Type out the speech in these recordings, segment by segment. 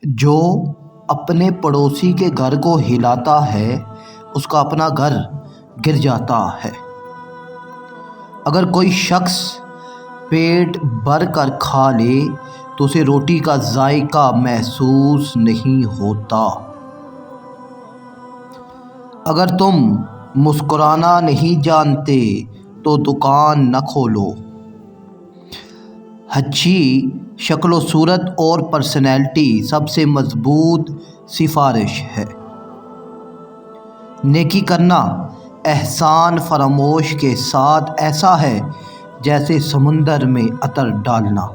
جو اپنے پڑوسی کے گھر کو ہلاتا ہے اس کا اپنا گھر گر جاتا ہے۔ اگر کوئی شخص پیٹ بھر کر کھا لے تو اسے روٹی کا ذائقہ محسوس نہیں ہوتا۔ اگر تم مسکرانا نہیں جانتے تو دکان نہ کھولو۔ اچھی شکل و صورت اور پرسنالٹی سب سے مضبوط سفارش ہے۔ نیکی کرنا احسان فراموش کے ساتھ ایسا ہے جیسے سمندر میں عطر ڈالنا۔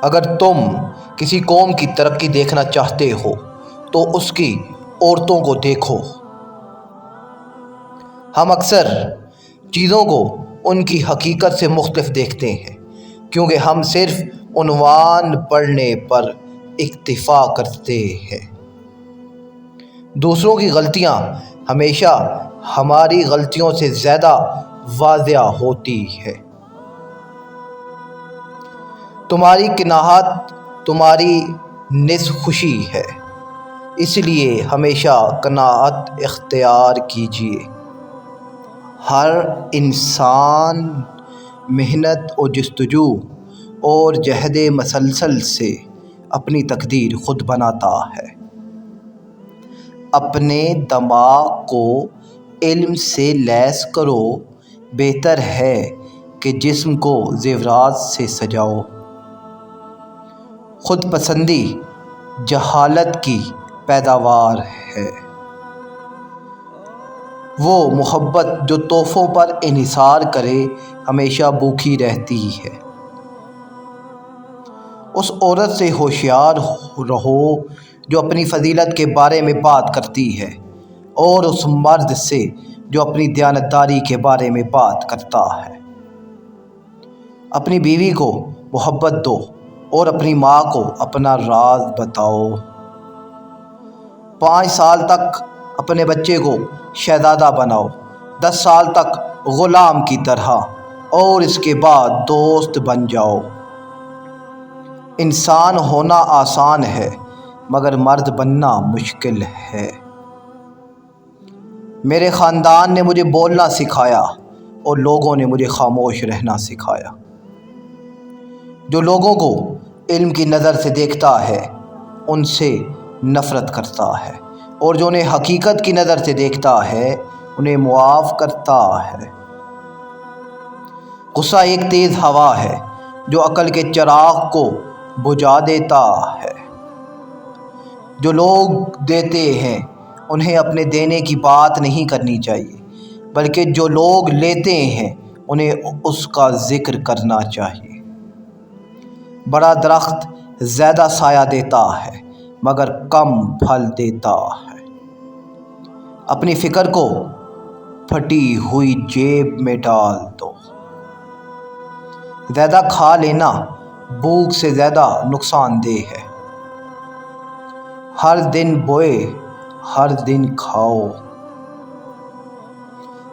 اگر تم کسی قوم کی ترقی دیکھنا چاہتے ہو تو اس کی عورتوں کو دیکھو۔ ہم اکثر چیزوں کو ان کی حقیقت سے مختلف دیکھتے ہیں کیونکہ ہم صرف عنوان پڑھنے پر اکتفا کرتے ہیں۔ دوسروں کی غلطیاں ہمیشہ ہماری غلطیوں سے زیادہ واضح ہوتی ہیں۔ تمہاری قناعت تمہاری نصف خوشی ہے، اس لیے ہمیشہ قناعت اختیار کیجیے۔ ہر انسان محنت و جستجو اور جہد مسلسل سے اپنی تقدیر خود بناتا ہے۔ اپنے دماغ کو علم سے لیس کرو، بہتر ہے کہ جسم کو زیورات سے سجاؤ۔ خود پسندی جہالت کی پیداوار ہے۔ وہ محبت جو تحفوں پر انحصار کرے ہمیشہ بھوکی رہتی ہے۔ اس عورت سے ہوشیار رہو جو اپنی فضیلت کے بارے میں بات کرتی ہے، اور اس مرد سے جو اپنی دیانتداری کے بارے میں بات کرتا ہے۔ اپنی بیوی کو محبت دو اور اپنی ماں کو اپنا راز بتاؤ۔ 5 سال تک اپنے بچے کو شہزادہ بناؤ، 10 سال تک غلام کی طرح، اور اس کے بعد دوست بن جاؤ۔ انسان ہونا آسان ہے مگر مرد بننا مشکل ہے۔ میرے خاندان نے مجھے بولنا سکھایا اور لوگوں نے مجھے خاموش رہنا سکھایا۔ جو لوگوں کو علم کی نظر سے دیکھتا ہے ان سے نفرت کرتا ہے، اور جو انہیں حقیقت کی نظر سے دیکھتا ہے انہیں معاف کرتا ہے۔ غصہ ایک تیز ہوا ہے جو عقل کے چراغ کو بجھا دیتا ہے۔ جو لوگ دیتے ہیں انہیں اپنے دینے کی بات نہیں کرنی چاہیے، بلکہ جو لوگ لیتے ہیں انہیں اس کا ذکر کرنا چاہیے۔ بڑا درخت زیادہ سایہ دیتا ہے مگر کم پھل دیتا ہے۔ اپنی فکر کو پھٹی ہوئی جیب میں ڈال دو۔ زیادہ کھا لینا بھوک سے زیادہ نقصان دہ ہے۔ ہر دن بوئے ہر دن کھاؤ۔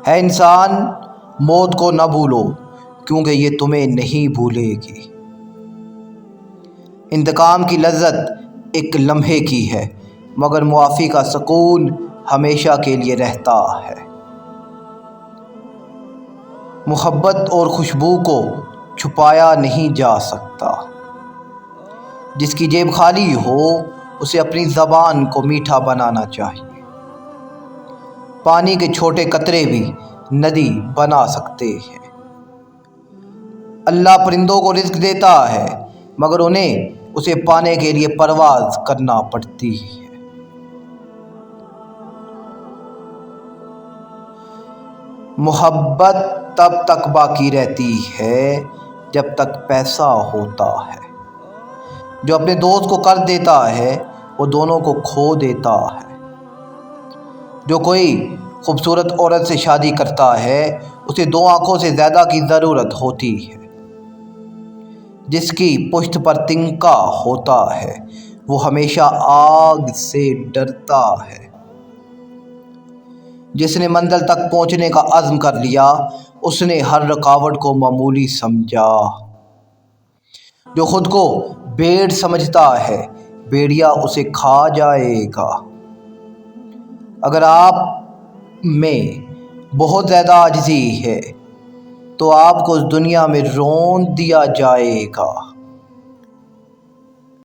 ہے انسان موت کو نہ بھولو کیونکہ یہ تمہیں نہیں بھولے گی۔ انتقام کی لذت ایک لمحے کی ہے مگر معافی کا سکون ہمیشہ کے لیے رہتا ہے۔ محبت اور خوشبو کو چھپایا نہیں جا سکتا۔ جس کی جیب خالی ہو اسے اپنی زبان کو میٹھا بنانا چاہیے۔ پانی کے چھوٹے قطرے بھی ندی بنا سکتے ہیں۔ اللہ پرندوں کو رزق دیتا ہے مگر انہیں اسے پانے کے لیے پرواز کرنا پڑتی ہے۔ محبت تب تک باقی رہتی ہے جب تک پیسہ ہوتا ہے۔ جو اپنے دوست کو قرض دیتا ہے وہ دونوں کو کھو دیتا ہے۔ جو کوئی خوبصورت عورت سے شادی کرتا ہے اسے 2 آنکھوں سے زیادہ کی ضرورت ہوتی ہے۔ جس کی پشت پر تنکا ہوتا ہے وہ ہمیشہ آگ سے ڈرتا ہے۔ جس نے منزل تک پہنچنے کا عزم کر لیا اس نے ہر رکاوٹ کو معمولی سمجھا۔ جو خود کو بھیڑ سمجھتا ہے بھیڑیا اسے کھا جائے گا۔ اگر آپ میں بہت زیادہ عاجزی ہے تو آپ کو اس دنیا میں رون دیا جائے گا۔